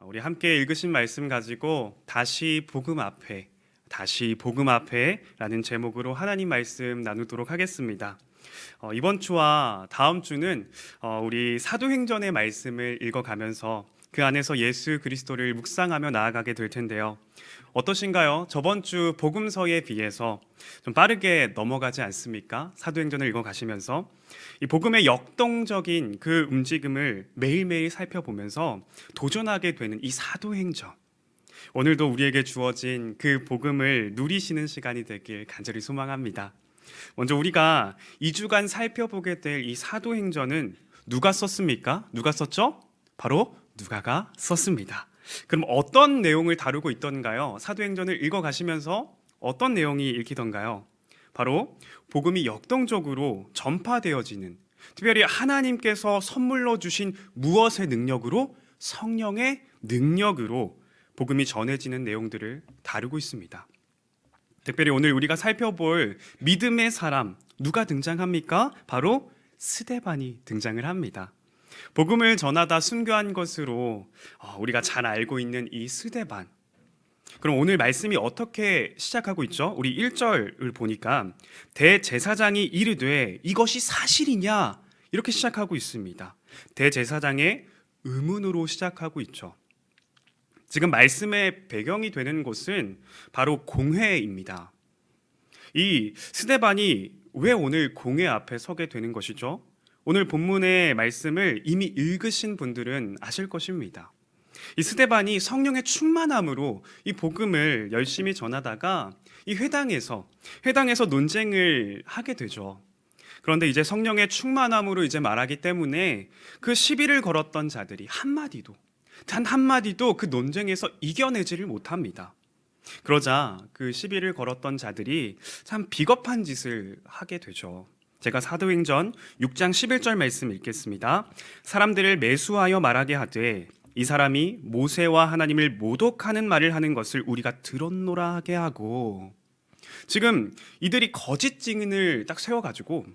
우리 함께 읽으신 말씀 가지고 다시 복음 앞에라는 제목으로 하나님 말씀 나누도록 하겠습니다. 이번 주와 다음 주는 우리 사도행전의 말씀을 읽어가면서 그 안에서 예수 그리스도를 묵상하며 나아가게 될 텐데요. 어떠신가요? 저번 주 복음서에 비해서 좀 빠르게 넘어가지 않습니까? 사도행전을 읽어가시면서 이 복음의 역동적인 그 움직임을 매일매일 살펴보면서 도전하게 되는 이 사도행전, 오늘도 우리에게 주어진 그 복음을 누리시는 시간이 되길 간절히 소망합니다. 먼저 우리가 2주간 살펴보게 될 이 사도행전은 누가 썼습니까? 누가 썼죠? 바로 누가가 썼습니다. 그럼 어떤 내용을 다루고 있던가요? 사도행전을 읽어가시면서 어떤 내용이 읽히던가요? 바로 복음이 역동적으로 전파되어지는, 특별히 하나님께서 선물로 주신 무엇의 능력으로? 성령의 능력으로 복음이 전해지는 내용들을 다루고 있습니다. 특별히 오늘 우리가 살펴볼 믿음의 사람, 누가 등장합니까? 바로 스데반이 등장을 합니다. 복음을 전하다 순교한 것으로 우리가 잘 알고 있는 이 스데반. 그럼 오늘 말씀이 어떻게 시작하고 있죠? 우리 1절을 보니까 대제사장이 이르되 이것이 사실이냐? 이렇게 시작하고 있습니다. 대제사장의 의문으로 시작하고 있죠. 지금 말씀의 배경이 되는 곳은 바로 공회입니다. 이 스데반이 왜 오늘 공회 앞에 서게 되는 것이죠? 오늘 본문의 말씀을 이미 읽으신 분들은 아실 것입니다. 이 스데반이 성령의 충만함으로 이 복음을 열심히 전하다가 이 회당에서 논쟁을 하게 되죠. 그런데 이제 성령의 충만함으로 이제 말하기 때문에 그 시비를 걸었던 자들이 단 한마디도 그 논쟁에서 이겨내지를 못합니다. 그러자 그 시비를 걸었던 자들이 참 비겁한 짓을 하게 되죠. 제가 사도행전 6장 11절 말씀 읽겠습니다. 사람들을 매수하여 말하게 하되 이 사람이 모세와 하나님을 모독하는 말을 하는 것을 우리가 들었노라 하게 하고, 지금 이들이 거짓 증인을 딱 세워가지고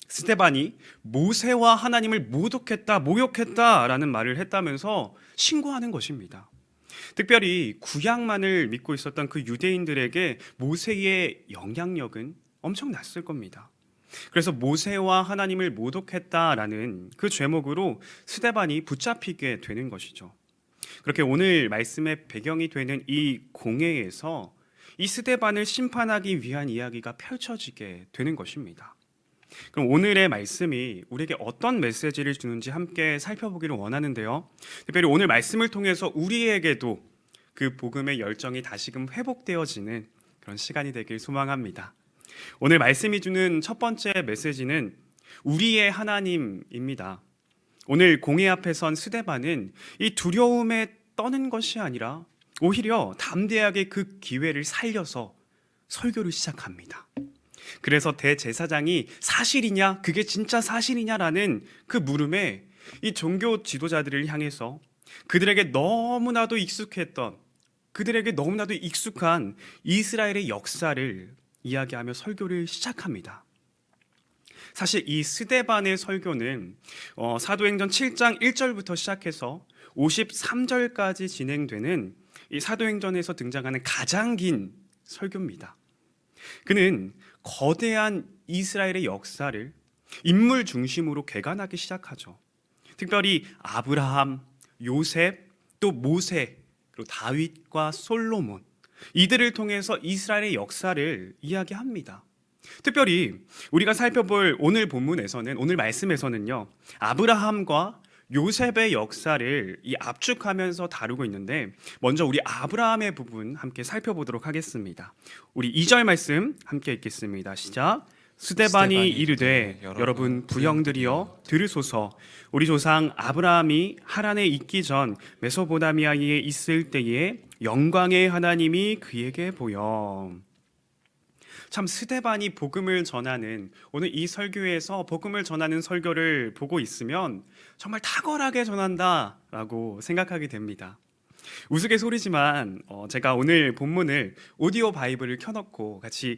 스데반이 모세와 하나님을 모욕했다라는 말을 했다면서 신고하는 것입니다. 특별히 구약만을 믿고 있었던 그 유대인들에게 모세의 영향력은 엄청났을 겁니다. 그래서 모세와 하나님을 모독했다라는 그 죄목으로 스데반이 붙잡히게 되는 것이죠. 그렇게 오늘 말씀의 배경이 되는 이 공회에서 이 스데반을 심판하기 위한 이야기가 펼쳐지게 되는 것입니다. 그럼 오늘의 말씀이 우리에게 어떤 메시지를 주는지 함께 살펴보기를 원하는데요. 특별히 오늘 말씀을 통해서 우리에게도 그 복음의 열정이 다시금 회복되어지는 그런 시간이 되길 소망합니다. 오늘 말씀이 주는 첫 번째 메시지는 우리의 하나님입니다. 오늘 공회 앞에 선 스데반은 이 두려움에 떠는 것이 아니라 오히려 담대하게 그 기회를 살려서 설교를 시작합니다. 그래서 대제사장이 사실이냐? 그게 진짜 사실이냐라는 그 물음에 이 종교 지도자들을 향해서 그들에게 너무나도 익숙한 이스라엘의 역사를 이야기하며 설교를 시작합니다. 사실 이 스데반의 설교는 사도행전 7장 1절부터 시작해서 53절까지 진행되는 이 사도행전에서 등장하는 가장 긴 설교입니다. 그는 거대한 이스라엘의 역사를 인물 중심으로 개관하기 시작하죠. 특별히 아브라함, 요셉, 또 모세, 그리고 다윗과 솔로몬, 이들을 통해서 이스라엘의 역사를 이야기합니다. 특별히 우리가 살펴볼 오늘 본문에서는, 오늘 말씀에서는요, 아브라함과 요셉의 역사를 압축하면서 다루고 있는데, 먼저 우리 아브라함의 부분 함께 살펴보도록 하겠습니다. 우리 2절 말씀 함께 읽겠습니다. 시작. 스데반이 이르되 여러분 부형들이여 들으소서. 우리 조상 아브라함이 하란에 있기 전 메소포타미아에 있을 때에 영광의 하나님이 그에게 보여. 참 스데반이 복음을 전하는, 오늘 이 설교에서 복음을 전하는 설교를 보고 있으면 정말 탁월하게 전한다라고 생각하게 됩니다. 우스갯소리지만 제가 오늘 본문을 오디오 바이블을 켜놓고 같이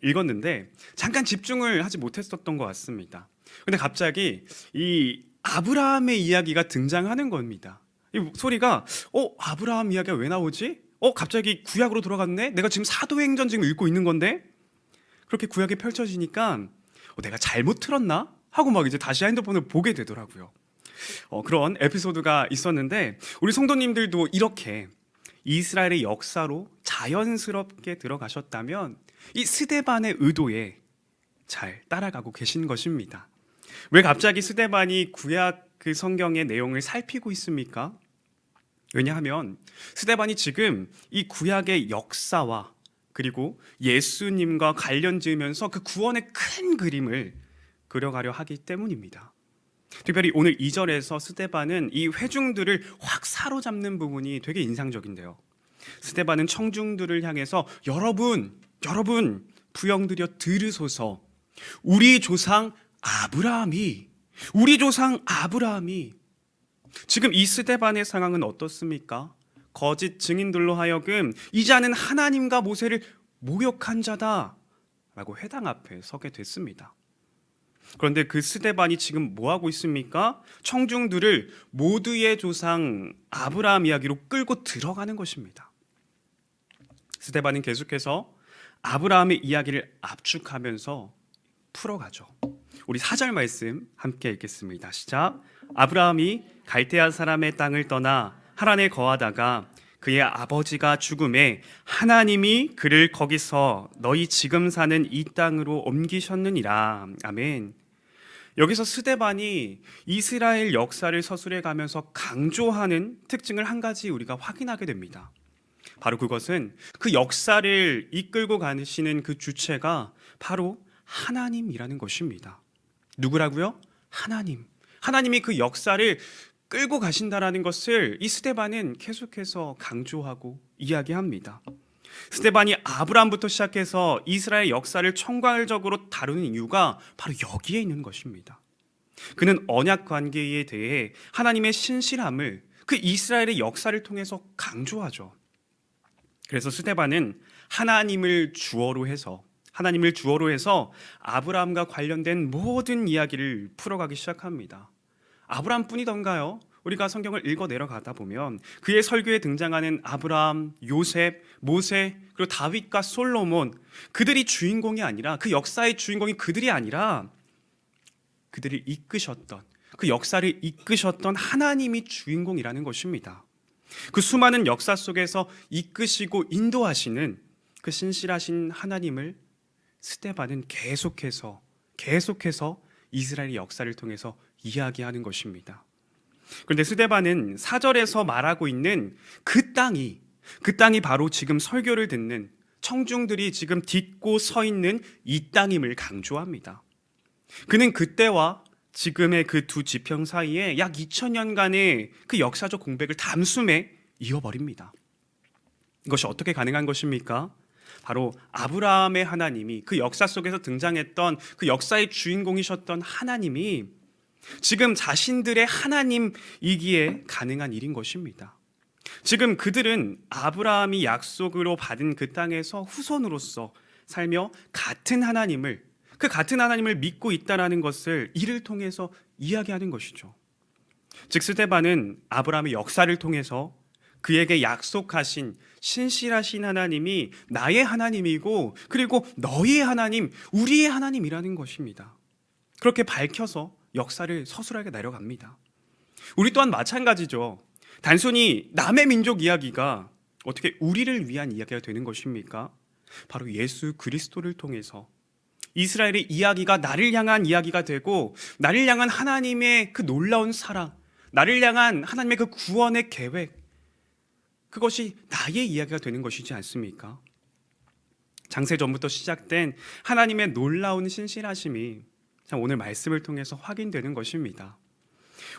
읽었는데 잠깐 집중을 하지 못했었던 것 같습니다. 근데 갑자기 이 아브라함의 이야기가 등장하는 겁니다. 이 소리가 아브라함 이야기가 왜 나오지? 갑자기 구약으로 돌아갔네? 내가 지금 사도행전 지금 읽고 있는 건데? 그렇게 구약이 펼쳐지니까 내가 잘못 틀었나? 하고 막 이제 다시 핸드폰을 보게 되더라고요. 그런 에피소드가 있었는데 우리 성도님들도 이렇게 이스라엘의 역사로 자연스럽게 들어가셨다면 이 스데반의 의도에 잘 따라가고 계신 것입니다. 왜 갑자기 스데반이 구약 그 성경의 내용을 살피고 있습니까? 왜냐하면 스데반이 지금 이 구약의 역사와 그리고 예수님과 관련 지으면서 그 구원의 큰 그림을 그려가려 하기 때문입니다. 특별히 오늘 2절에서 스데반은 이 회중들을 확 사로잡는 부분이 되게 인상적인데요. 스데반은 청중들을 향해서 여러분 부영들여 들으소서. 우리 조상 아브라함이 지금 이 스데반의 상황은 어떻습니까? 거짓 증인들로 하여금 이 자는 하나님과 모세를 모욕한 자다라고 회당 앞에 서게 됐습니다. 그런데 그 스데반이 지금 뭐 하고 있습니까? 청중들을 모두의 조상 아브라함 이야기로 끌고 들어가는 것입니다. 스데반은 계속해서 아브라함의 이야기를 압축하면서 풀어가죠. 우리 4절 말씀 함께 읽겠습니다. 시작. 아브라함이 갈대아 사람의 땅을 떠나 하란에 거하다가 그의 아버지가 죽음에 하나님이 그를 거기서 너희 지금 사는 이 땅으로 옮기셨느니라. 아멘. 여기서 스데반이 이스라엘 역사를 서술해 가면서 강조하는 특징을 한 가지 우리가 확인하게 됩니다. 바로 그것은 그 역사를 이끌고 가시는 그 주체가 바로 하나님이라는 것입니다. 누구라고요? 하나님이 그 역사를 끌고 가신다라는 것을 이 스데반은 계속해서 강조하고 이야기합니다. 스데반이 아브라함부터 시작해서 이스라엘 역사를 총괄적으로 다루는 이유가 바로 여기에 있는 것입니다. 그는 언약 관계에 대해 하나님의 신실함을 그 이스라엘의 역사를 통해서 강조하죠. 그래서 스데반은 하나님을 주어로 해서 아브라함과 관련된 모든 이야기를 풀어가기 시작합니다. 아브라함뿐이던가요? 우리가 성경을 읽어 내려가다 보면 그의 설교에 등장하는 아브라함, 요셉, 모세, 그리고 다윗과 솔로몬, 그들이 주인공이 아니라, 그 역사의 주인공이 그들이 아니라 그들을 이끄셨던, 그 역사를 이끄셨던 하나님이 주인공이라는 것입니다. 그 수많은 역사 속에서 이끄시고 인도하시는 그 신실하신 하나님을 스데반은 계속해서 이스라엘의 역사를 통해서 이야기하는 것입니다. 그런데 스데반은 4절에서 말하고 있는 그 땅이 바로 지금 설교를 듣는 청중들이 지금 딛고 서 있는 이 땅임을 강조합니다. 그는 그때와 지금의 그 두 지평 사이에 약 2000년간의 그 역사적 공백을 단숨에 이어버립니다. 이것이 어떻게 가능한 것입니까? 바로 아브라함의 하나님이, 그 역사 속에서 등장했던 그 역사의 주인공이셨던 하나님이 지금 자신들의 하나님이기에 가능한 일인 것입니다. 지금 그들은 아브라함이 약속으로 받은 그 땅에서 후손으로서 살며 같은 하나님을 믿고 있다는 것을 이를 통해서 이야기하는 것이죠. 즉 스데반은 아브라함의 역사를 통해서 그에게 약속하신 신실하신 하나님이 나의 하나님이고, 그리고 너희의 하나님, 우리의 하나님이라는 것입니다. 그렇게 밝혀서 역사를 서술하게 내려갑니다. 우리 또한 마찬가지죠. 단순히 남의 민족 이야기가 어떻게 우리를 위한 이야기가 되는 것입니까? 바로 예수 그리스도를 통해서 이스라엘의 이야기가 나를 향한 이야기가 되고, 나를 향한 하나님의 그 놀라운 사랑, 나를 향한 하나님의 그 구원의 계획, 그것이 나의 이야기가 되는 것이지 않습니까? 장세전부터 시작된 하나님의 놀라운 신실하심이 참 오늘 말씀을 통해서 확인되는 것입니다.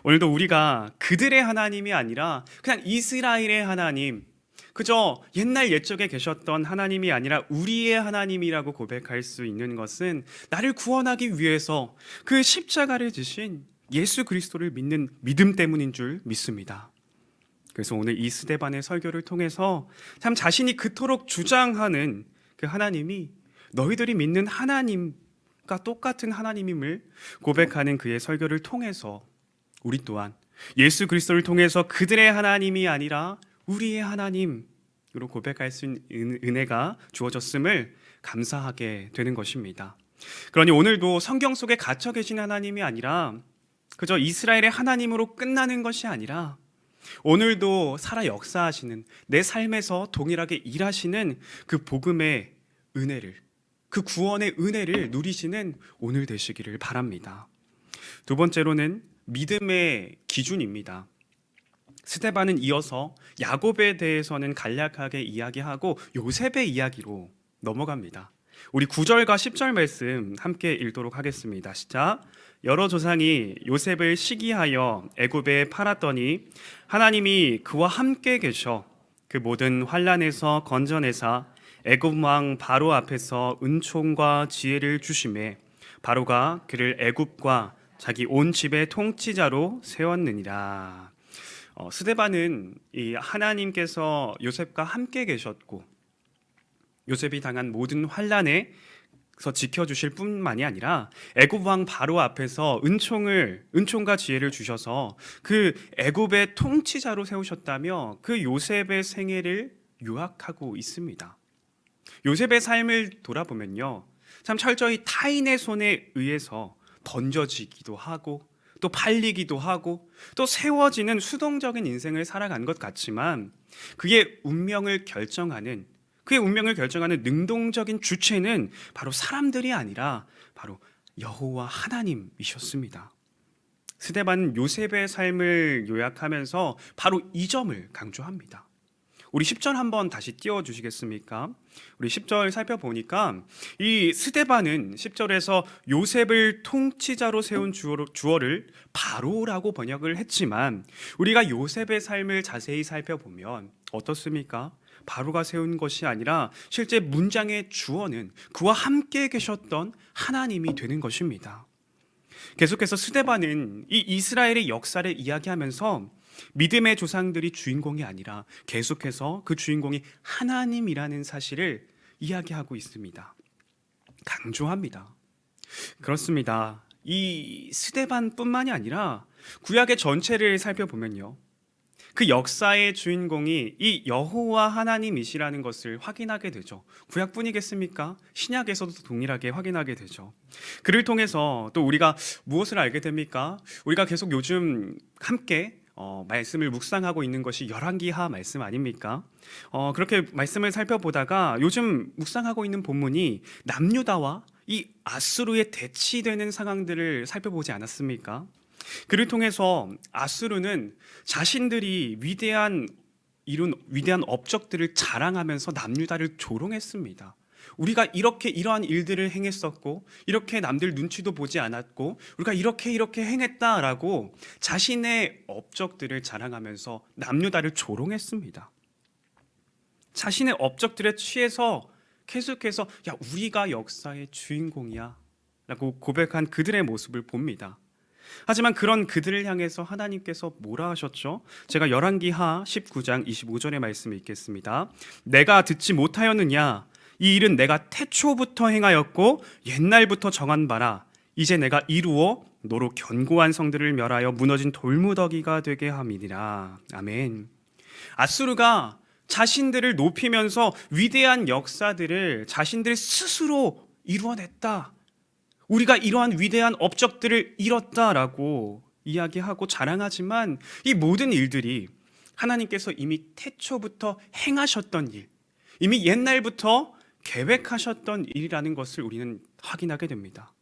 오늘도 우리가 그들의 하나님이 아니라 그냥 이스라엘의 하나님, 그저 옛날 옛적에 계셨던 하나님이 아니라 우리의 하나님이라고 고백할 수 있는 것은 나를 구원하기 위해서 그 십자가를 지신 예수 그리스도를 믿는 믿음 때문인 줄 믿습니다. 그래서 오늘 이 스데반의 설교를 통해서 참 자신이 그토록 주장하는 그 하나님이 너희들이 믿는 하나님과 똑같은 하나님임을 고백하는 그의 설교를 통해서 우리 또한 예수 그리스도를 통해서 그들의 하나님이 아니라 우리의 하나님으로 고백할 수 있는 은혜가 주어졌음을 감사하게 되는 것입니다. 그러니 오늘도 성경 속에 갇혀 계신 하나님이 아니라 그저 이스라엘의 하나님으로 끝나는 것이 아니라 오늘도 살아 역사하시는, 내 삶에서 동일하게 일하시는 그 복음의 은혜를, 그 구원의 은혜를 누리시는 오늘 되시기를 바랍니다. 두 번째로는 믿음의 기준입니다. 스데반은 이어서 야곱에 대해서는 간략하게 이야기하고 요셉의 이야기로 넘어갑니다. 우리 9절과 10절 말씀 함께 읽도록 하겠습니다. 시작. 여러 조상이 요셉을 시기하여 애굽에 팔았더니 하나님이 그와 함께 계셔 그 모든 환난에서 건져내사 애굽 왕 바로 앞에서 은총과 지혜를 주심에 바로가 그를 애굽과 자기 온 집의 통치자로 세웠느니라. 스데반은 이 하나님께서 요셉과 함께 계셨고 요셉이 당한 모든 환난에서 지켜주실 뿐만이 아니라 애굽 왕 바로 앞에서 은총과 지혜를 주셔서 그 애굽의 통치자로 세우셨다며 그 요셉의 생애를 요약하고 있습니다. 요셉의 삶을 돌아보면요, 참 철저히 타인의 손에 의해서 던져지기도 하고 또 팔리기도 하고 또 세워지는 수동적인 인생을 살아간 것 같지만 그의 운명을 결정하는 능동적인 주체는 바로 사람들이 아니라 바로 여호와 하나님이셨습니다. 스데반은 요셉의 삶을 요약하면서 바로 이 점을 강조합니다. 우리 10절 한번 다시 띄워주시겠습니까? 우리 10절 살펴보니까 이 스데반은 10절에서 요셉을 통치자로 세운 주어를 바로라고 번역을 했지만 우리가 요셉의 삶을 자세히 살펴보면 어떻습니까? 바로가 세운 것이 아니라 실제 문장의 주어는 그와 함께 계셨던 하나님이 되는 것입니다. 계속해서 스데반은 이 이스라엘의 역사를 이야기하면서 믿음의 조상들이 주인공이 아니라 계속해서 그 주인공이 하나님이라는 사실을 이야기하고 있습니다. 강조합니다. 그렇습니다. 이 스데반뿐만이 아니라 구약의 전체를 살펴보면요, 그 역사의 주인공이 이 여호와 하나님이시라는 것을 확인하게 되죠. 구약뿐이겠습니까? 신약에서도 동일하게 확인하게 되죠. 그를 통해서 또 우리가 무엇을 알게 됩니까? 우리가 계속 요즘 함께 말씀을 묵상하고 있는 것이 열왕기하 말씀 아닙니까? 그렇게 말씀을 살펴보다가 요즘 묵상하고 있는 본문이 남유다와 이 아수르의 대치되는 상황들을 살펴보지 않았습니까? 그를 통해서 아수르는 자신들이 이룬 위대한 업적들을 자랑하면서 남유다를 조롱했습니다. 우리가 이러한 일들을 행했었고 이렇게 남들 눈치도 보지 않았고 우리가 이렇게 행했다라고 자신의 업적들을 자랑하면서 남유다를 조롱했습니다. 자신의 업적들에 취해서 계속해서 야, 우리가 역사의 주인공이야 라고 고백한 그들의 모습을 봅니다. 하지만 그런 그들을 향해서 하나님께서 뭐라 하셨죠? 제가 열왕기하 19장 25절의 말씀을 읽겠습니다. 내가 듣지 못하였느냐? 이 일은 내가 태초부터 행하였고 옛날부터 정한 바라. 이제 내가 이루어 너로 견고한 성들을 멸하여 무너진 돌무더기가 되게 함이니라. 아멘. 아수르가 자신들을 높이면서 위대한 역사들을 자신들 스스로 이루어냈다. 우리가 이러한 위대한 업적들을 이뤘다라고 이야기하고 자랑하지만 이 모든 일들이 하나님께서 이미 태초부터 행하셨던 일, 이미 옛날부터 계획하셨던 일이라는 것을 우리는 확인하게 됩니다.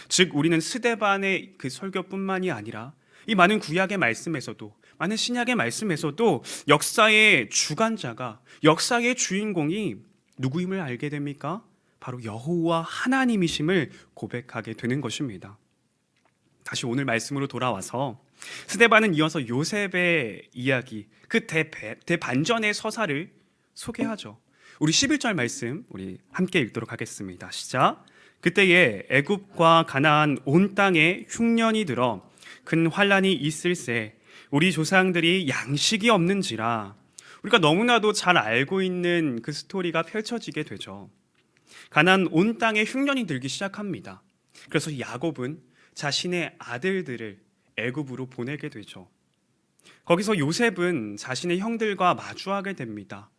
즉 우리는 스데반의 그 설교뿐만이 아니라 이 많은 구약의 말씀에서도 많은 신약의 말씀에서도 역사의 주관자가, 역사의 주인공이 누구임을 알게 됩니까? 바로 여호와 하나님이심을 고백하게 되는 것입니다. 다시 오늘 말씀으로 돌아와서 스데반은 이어서 요셉의 이야기, 그 대반전의 서사를 소개하죠. 우리 11절 말씀 우리 함께 읽도록 하겠습니다. 시작. 그때에 애굽과 가나안 온 땅에 흉년이 들어 큰 환란이 있을세 우리 조상들이 양식이 없는지라. 우리가 너무나도 잘 알고 있는 그 스토리가 펼쳐지게 되죠. 가나안 온 땅에 흉년이 들기 시작합니다. 그래서 야곱은 자신의 아들들을 애굽으로 보내게 되죠. 거기서 요셉은 자신의 형들과 마주하게 됩니다.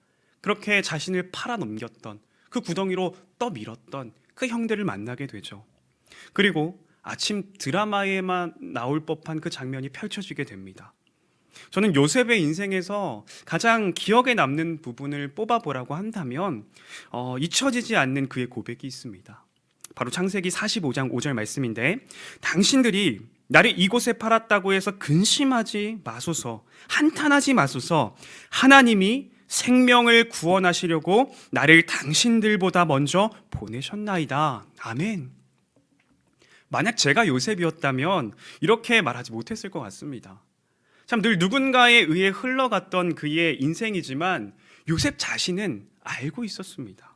그렇게 자신을 팔아넘겼던 그 구덩이로 떠밀었던 그 형들을 만나게 되죠. 그리고 아침 드라마에만 나올 법한 그 장면이 펼쳐지게 됩니다. 저는 요셉의 인생에서 가장 기억에 남는 부분을 뽑아보라고 한다면 잊혀지지 않는 그의 고백이 있습니다. 바로 창세기 45장 5절 말씀인데, 당신들이 나를 이곳에 팔았다고 해서 근심하지 마소서, 한탄하지 마소서. 하나님이 생명을 구원하시려고 나를 당신들보다 먼저 보내셨나이다. 아멘. 만약 제가 요셉이었다면 이렇게 말하지 못했을 것 같습니다. 참 늘 누군가에 의해 흘러갔던 그의 인생이지만 요셉 자신은 알고 있었습니다.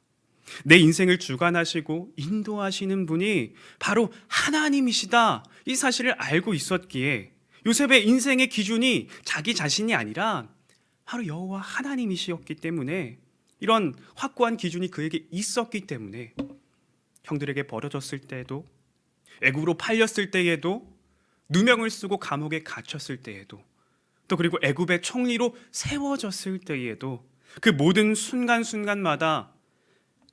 내 인생을 주관하시고 인도하시는 분이 바로 하나님이시다, 이 사실을 알고 있었기에 요셉의 인생의 기준이 자기 자신이 아니라 바로 여호와 하나님이시였기 때문에, 이런 확고한 기준이 그에게 있었기 때문에 형들에게 버려졌을 때에도, 애굽으로 팔렸을 때에도, 누명을 쓰고 감옥에 갇혔을 때에도, 또 그리고 애굽의 총리로 세워졌을 때에도 그 모든 순간순간마다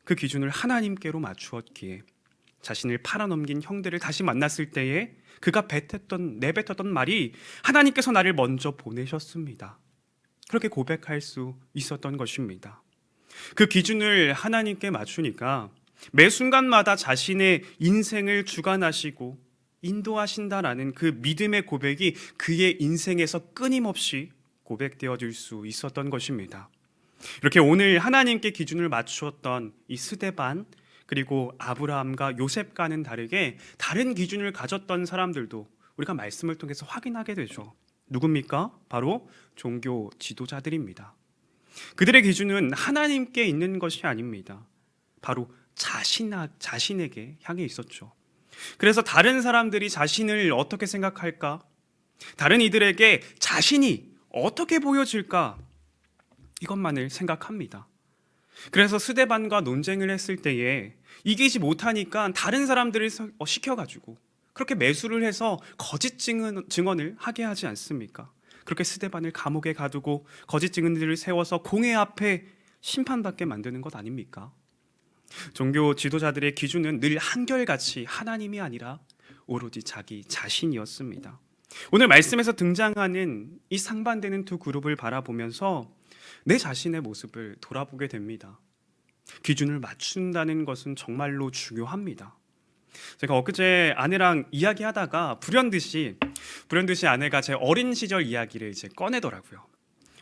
그 기준을 하나님께로 맞추었기에 자신을 팔아넘긴 형들을 다시 만났을 때에 그가 내뱉었던 말이 하나님께서 나를 먼저 보내셨습니다. 그렇게 고백할 수 있었던 것입니다. 그 기준을 하나님께 맞추니까 매 순간마다 자신의 인생을 주관하시고 인도하신다라는 그 믿음의 고백이 그의 인생에서 끊임없이 고백되어질 수 있었던 것입니다. 이렇게 오늘 하나님께 기준을 맞추었던 이 스데반, 그리고 아브라함과 요셉과는 다르게 다른 기준을 가졌던 사람들도 우리가 말씀을 통해서 확인하게 되죠. 누굽니까? 바로 종교 지도자들입니다. 그들의 기준은 하나님께 있는 것이 아닙니다. 바로 자신에게 향해 있었죠. 그래서 다른 사람들이 자신을 어떻게 생각할까? 다른 이들에게 자신이 어떻게 보여질까? 이것만을 생각합니다. 그래서 스데반과 논쟁을 했을 때에 이기지 못하니까 다른 사람들을 시켜가지고 그렇게 매수를 해서 거짓 증언을 하게 하지 않습니까? 그렇게 스데반을 감옥에 가두고 거짓 증언들을 세워서 공회 앞에 심판받게 만드는 것 아닙니까? 종교 지도자들의 기준은 늘 한결같이 하나님이 아니라 오로지 자기 자신이었습니다. 오늘 말씀에서 등장하는 이 상반되는 두 그룹을 바라보면서 내 자신의 모습을 돌아보게 됩니다. 기준을 맞춘다는 것은 정말로 중요합니다. 제가 엊그제 아내랑 이야기하다가 불현듯이 아내가 제 어린 시절 이야기를 이제 꺼내더라고요.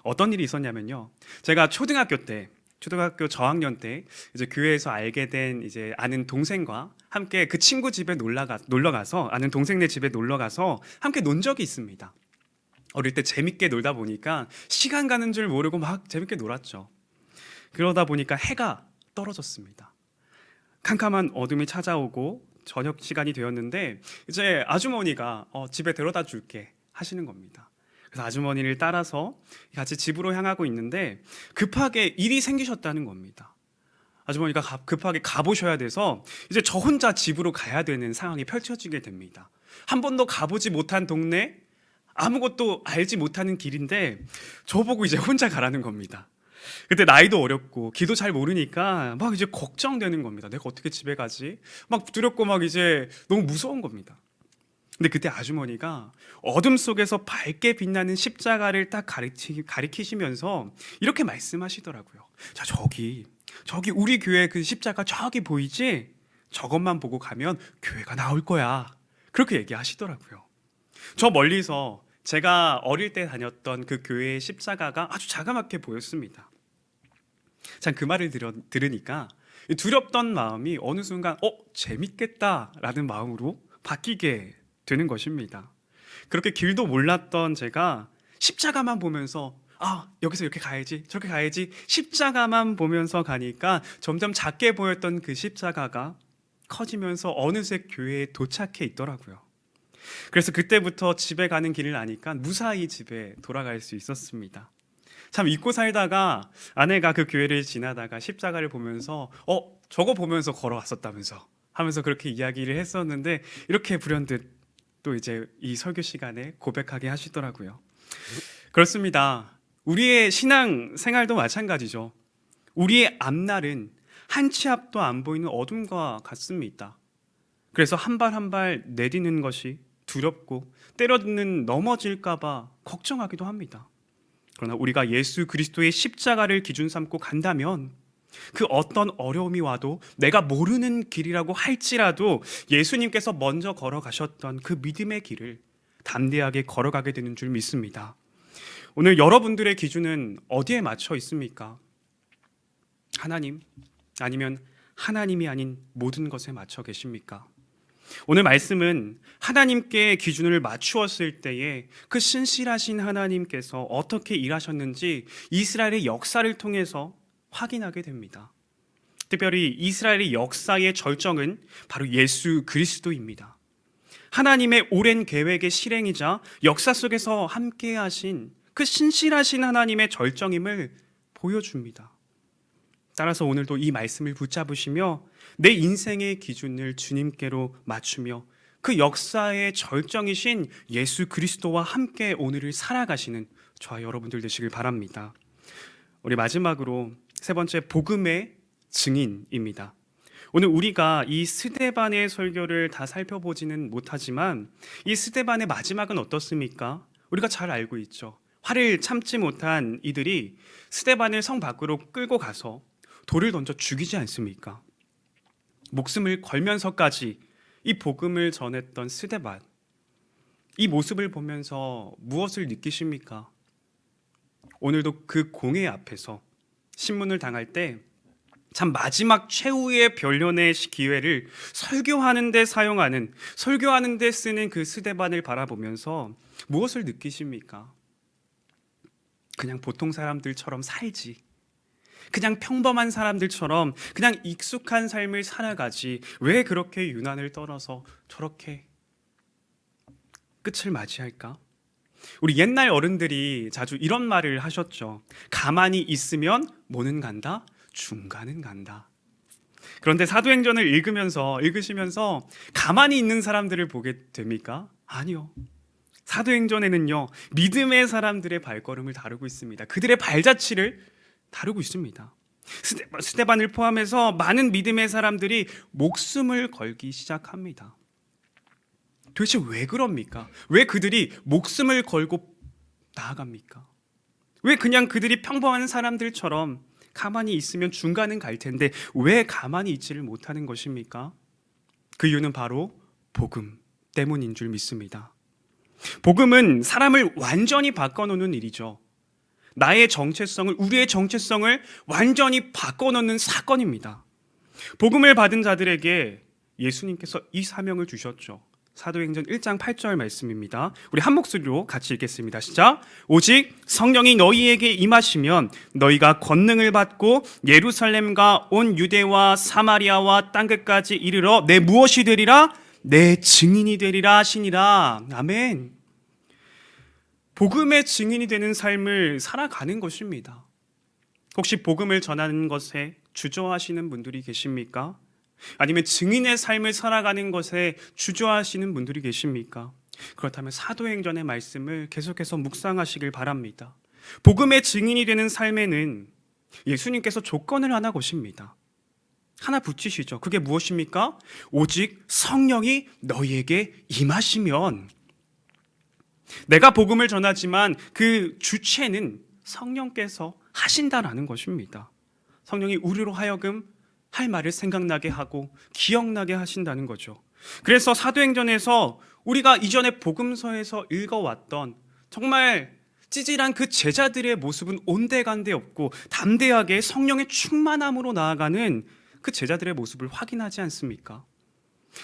어떤 일이 있었냐면요. 제가 초등학교 저학년 때 이제 교회에서 알게 된 이제 아는 동생과 함께 그 친구 집에 놀러가서 아는 동생네 집에 놀러가서 함께 논 적이 있습니다. 어릴 때 재밌게 놀다 보니까 시간 가는 줄 모르고 막 재밌게 놀았죠. 그러다 보니까 해가 떨어졌습니다. 캄캄한 어둠이 찾아오고 저녁 시간이 되었는데 이제 아주머니가 집에 데려다 줄게 하시는 겁니다. 그래서 아주머니를 따라서 같이 집으로 향하고 있는데 급하게 일이 생기셨다는 겁니다. 아주머니가 급하게 가보셔야 돼서 이제 저 혼자 집으로 가야 되는 상황이 펼쳐지게 됩니다. 한 번도 가보지 못한 동네, 아무것도 알지 못하는 길인데 저보고 이제 혼자 가라는 겁니다. 그때 나이도 어렵고 길도 잘 모르니까 막 이제 걱정되는 겁니다. 내가 어떻게 집에 가지? 막 두렵고 막 이제 너무 무서운 겁니다. 근데 그때 아주머니가 어둠 속에서 밝게 빛나는 십자가를 딱 가리키시면서 이렇게 말씀하시더라고요. 자, 저기 우리 교회 그 십자가 저기 보이지? 저것만 보고 가면 교회가 나올 거야. 그렇게 얘기하시더라고요. 저 멀리서 제가 어릴 때 다녔던 그 교회의 십자가가 아주 자그맣게 보였습니다. 참 그 말을 들으니까 두렵던 마음이 어느 순간 재밌겠다라는 마음으로 바뀌게 되는 것입니다. 그렇게 길도 몰랐던 제가 십자가만 보면서 여기서 이렇게 가야지 저렇게 가야지 십자가만 보면서 가니까 점점 작게 보였던 그 십자가가 커지면서 어느새 교회에 도착해 있더라고요. 그래서 그때부터 집에 가는 길을 아니까 무사히 집에 돌아갈 수 있었습니다. 참 잊고 살다가 아내가 그 교회를 지나다가 십자가를 보면서 저거 보면서 걸어왔었다면서 하면서 그렇게 이야기를 했었는데 이렇게 불현듯 또 이제 이 설교 시간에 고백하게 하시더라고요. 그렇습니다. 우리의 신앙 생활도 마찬가지죠. 우리의 앞날은 한 치 앞도 안 보이는 어둠과 같습니다. 그래서 한 발 한 발 내디는 것이 두렵고 때려듣는 넘어질까봐 걱정하기도 합니다. 그러나 우리가 예수 그리스도의 십자가를 기준 삼고 간다면 그 어떤 어려움이 와도 내가 모르는 길이라고 할지라도 예수님께서 먼저 걸어가셨던 그 믿음의 길을 담대하게 걸어가게 되는 줄 믿습니다. 오늘 여러분들의 기준은 어디에 맞춰 있습니까? 하나님, 아니면 하나님이 아닌 모든 것에 맞춰 계십니까? 오늘 말씀은 하나님께 기준을 맞추었을 때에 그 신실하신 하나님께서 어떻게 일하셨는지 이스라엘의 역사를 통해서 확인하게 됩니다. 특별히 이스라엘의 역사의 절정은 바로 예수 그리스도입니다. 하나님의 오랜 계획의 실행이자 역사 속에서 함께 하신 그 신실하신 하나님의 절정임을 보여줍니다. 따라서 오늘도 이 말씀을 붙잡으시며 내 인생의 기준을 주님께로 맞추며 그 역사의 절정이신 예수 그리스도와 함께 오늘을 살아가시는 저와 여러분들 되시길 바랍니다. 우리 마지막으로 세 번째, 복음의 증인입니다. 오늘 우리가 이 스데반의 설교를 다 살펴보지는 못하지만 이 스데반의 마지막은 어떻습니까? 우리가 잘 알고 있죠. 화를 참지 못한 이들이 스데반을 성 밖으로 끌고 가서 돌을 던져 죽이지 않습니까? 목숨을 걸면서까지 이 복음을 전했던 스데반, 이 모습을 보면서 무엇을 느끼십니까? 오늘도 그 공회 앞에서 신문을 당할 때 참 마지막 최후의 변론의 기회를 설교하는 데 사용하는, 설교하는 데 쓰는 그 스데반을 바라보면서 무엇을 느끼십니까? 그냥 보통 사람들처럼 살지, 그냥 평범한 사람들처럼 그냥 익숙한 삶을 살아가지 왜 그렇게 유난을 떨어서 저렇게 끝을 맞이할까? 우리 옛날 어른들이 자주 이런 말을 하셨죠. 가만히 있으면 뭐는 간다? 중간은 간다. 그런데 사도행전을 읽으시면서 가만히 있는 사람들을 보게 됩니까? 아니요. 사도행전에는요, 믿음의 사람들의 발걸음을 다루고 있습니다. 그들의 발자취를 다루고 있습니다. 스데반을 포함해서 많은 믿음의 사람들이 목숨을 걸기 시작합니다. 도대체 왜 그럽니까? 왜 그들이 목숨을 걸고 나아갑니까? 왜 그냥 그들이 평범한 사람들처럼 가만히 있으면 중간은 갈 텐데 왜 가만히 있지를 못하는 것입니까? 그 이유는 바로 복음 때문인 줄 믿습니다. 복음은 사람을 완전히 바꿔놓는 일이죠. 나의 정체성을, 우리의 정체성을 완전히 바꿔놓는 사건입니다. 복음을 받은 자들에게 예수님께서 이 사명을 주셨죠. 사도행전 1장 8절 말씀입니다. 우리 한 목소리로 같이 읽겠습니다. 시작. 오직 성령이 너희에게 임하시면 너희가 권능을 받고 예루살렘과 온 유대와 사마리아와 땅끝까지 이르러 내 무엇이 되리라? 내 증인이 되리라 하시니라. 아멘. 복음의 증인이 되는 삶을 살아가는 것입니다. 혹시 복음을 전하는 것에 주저하시는 분들이 계십니까? 아니면 증인의 삶을 살아가는 것에 주저하시는 분들이 계십니까? 그렇다면 사도행전의 말씀을 계속해서 묵상하시길 바랍니다. 복음의 증인이 되는 삶에는 예수님께서 조건을 하나 거십니다. 하나 붙이시죠. 그게 무엇입니까? 오직 성령이 너희에게 임하시면. 내가 복음을 전하지만 그 주체는 성령께서 하신다라는 것입니다. 성령이 우리로 하여금 할 말을 생각나게 하고 기억나게 하신다는 거죠. 그래서 사도행전에서 우리가 이전에 복음서에서 읽어왔던 정말 찌질한 그 제자들의 모습은 온데간데 없고 담대하게 성령의 충만함으로 나아가는 그 제자들의 모습을 확인하지 않습니까?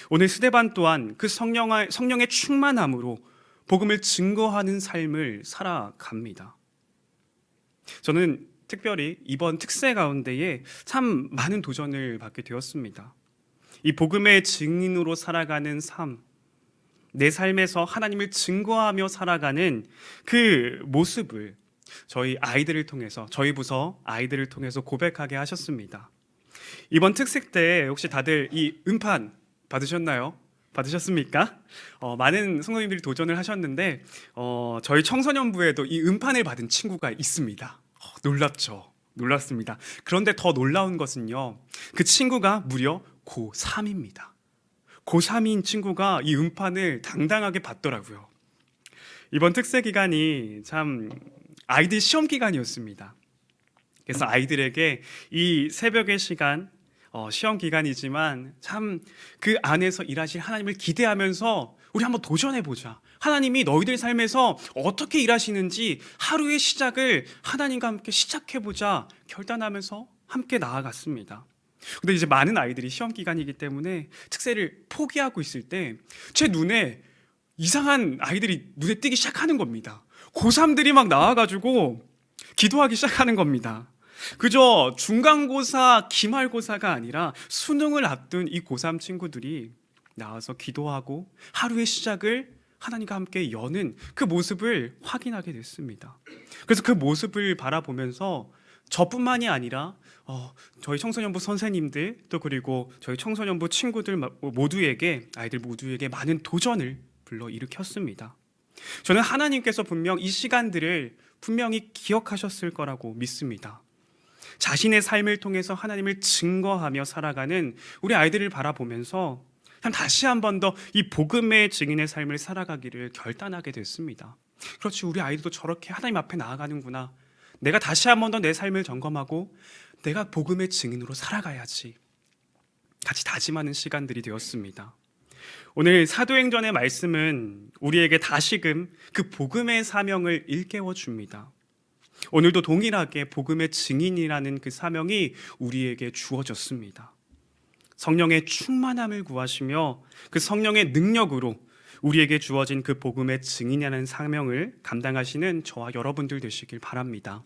오늘 스데반 또한 그 성령의 충만함으로 복음을 증거하는 삶을 살아갑니다. 저는 특별히 이번 특세 가운데에 참 많은 도전을 받게 되었습니다. 이 복음의 증인으로 살아가는 삶, 내 삶에서 하나님을 증거하며 살아가는 그 모습을 저희 아이들을 통해서, 저희 부서 아이들을 통해서 고백하게 하셨습니다. 이번 특색 때 혹시 다들 이 음판 받으셨나요? 받으셨습니까? 많은 성도님들이 도전을 하셨는데 저희 청소년부에도 이 음판을 받은 친구가 있습니다. 놀랍죠? 놀랍습니다. 그런데 더 놀라운 것은요, 그 친구가 무려 고3입니다. 고3인 친구가 이 음판을 당당하게 받더라고요. 이번 특세 기간이 참 아이들 시험 기간이었습니다. 그래서 아이들에게 이 새벽의 시간, 시험 기간이지만 참 그 안에서 일하실 하나님을 기대하면서 우리 한번 도전해보자. 하나님이 너희들 삶에서 어떻게 일하시는지 하루의 시작을 하나님과 함께 시작해보자 결단하면서 함께 나아갔습니다. 근데 이제 많은 아이들이 시험 기간이기 때문에 특세를 포기하고 있을 때 제 눈에 이상한 아이들이 눈에 띄기 시작하는 겁니다. 고3들이 막 나와가지고 기도하기 시작하는 겁니다. 그저 중간고사, 기말고사가 아니라 수능을 앞둔 이 고3 친구들이 나와서 기도하고 하루의 시작을 하나님과 함께 여는 그 모습을 확인하게 됐습니다. 그래서 그 모습을 바라보면서 저뿐만이 아니라 저희 청소년부 선생님들 또 그리고 저희 청소년부 친구들 모두에게, 아이들 모두에게 많은 도전을 불러일으켰습니다. 저는 하나님께서 분명 이 시간들을 분명히 기억하셨을 거라고 믿습니다. 자신의 삶을 통해서 하나님을 증거하며 살아가는 우리 아이들을 바라보면서 다시 한 번 더 이 복음의 증인의 삶을 살아가기를 결단하게 됐습니다. 그렇지, 우리 아이들도 저렇게 하나님 앞에 나아가는구나. 내가 다시 한 번 더 내 삶을 점검하고 내가 복음의 증인으로 살아가야지. 같이 다짐하는 시간들이 되었습니다. 오늘 사도행전의 말씀은 우리에게 다시금 그 복음의 사명을 일깨워 줍니다. 오늘도 동일하게 복음의 증인이라는 그 사명이 우리에게 주어졌습니다. 성령의 충만함을 구하시며 그 성령의 능력으로 우리에게 주어진 그 복음의 증인이라는 사명을 감당하시는 저와 여러분들 되시길 바랍니다.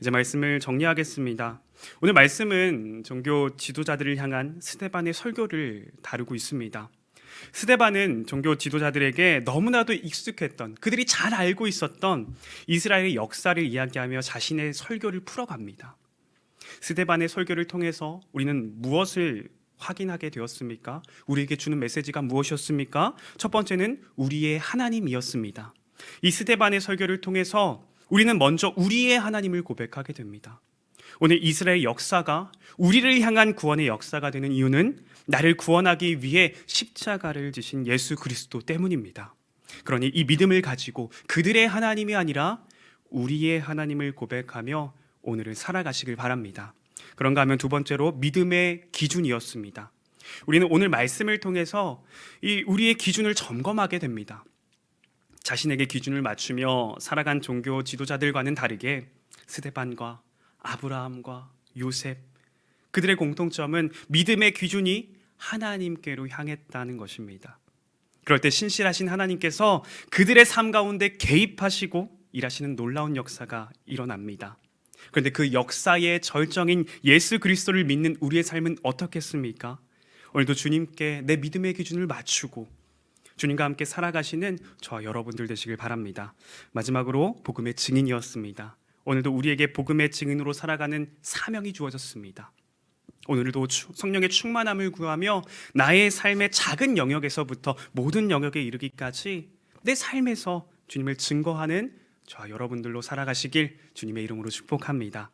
이제 말씀을 정리하겠습니다. 오늘 말씀은 종교 지도자들을 향한 스데반의 설교를 다루고 있습니다. 스데반은 종교 지도자들에게 너무나도 익숙했던, 그들이 잘 알고 있었던 이스라엘의 역사를 이야기하며 자신의 설교를 풀어갑니다. 스데반의 설교를 통해서 우리는 무엇을 확인하게 되었습니까? 우리에게 주는 메시지가 무엇이었습니까? 첫 번째는 우리의 하나님이었습니다. 이 스데반의 설교를 통해서 우리는 먼저 우리의 하나님을 고백하게 됩니다. 오늘 이스라엘 역사가 우리를 향한 구원의 역사가 되는 이유는 나를 구원하기 위해 십자가를 지신 예수 그리스도 때문입니다. 그러니 이 믿음을 가지고 그들의 하나님이 아니라 우리의 하나님을 고백하며 오늘을 살아가시길 바랍니다. 그런가 하면 두 번째로 믿음의 기준이었습니다. 우리는 오늘 말씀을 통해서 이 우리의 기준을 점검하게 됩니다. 자신에게 기준을 맞추며 살아간 종교 지도자들과는 다르게 스데반과 아브라함과 요셉, 그들의 공통점은 믿음의 기준이 하나님께로 향했다는 것입니다. 그럴 때 신실하신 하나님께서 그들의 삶 가운데 개입하시고 일하시는 놀라운 역사가 일어납니다. 그런데 그 역사의 절정인 예수 그리스도를 믿는 우리의 삶은 어떻겠습니까? 오늘도 주님께 내 믿음의 기준을 맞추고 주님과 함께 살아가시는 저와 여러분들 되시길 바랍니다. 마지막으로 복음의 증인이었습니다. 오늘도 우리에게 복음의 증인으로 살아가는 사명이 주어졌습니다. 오늘도 성령의 충만함을 구하며 나의 삶의 작은 영역에서부터 모든 영역에 이르기까지 내 삶에서 주님을 증거하는 저와 여러분들로 살아가시길 주님의 이름으로 축복합니다.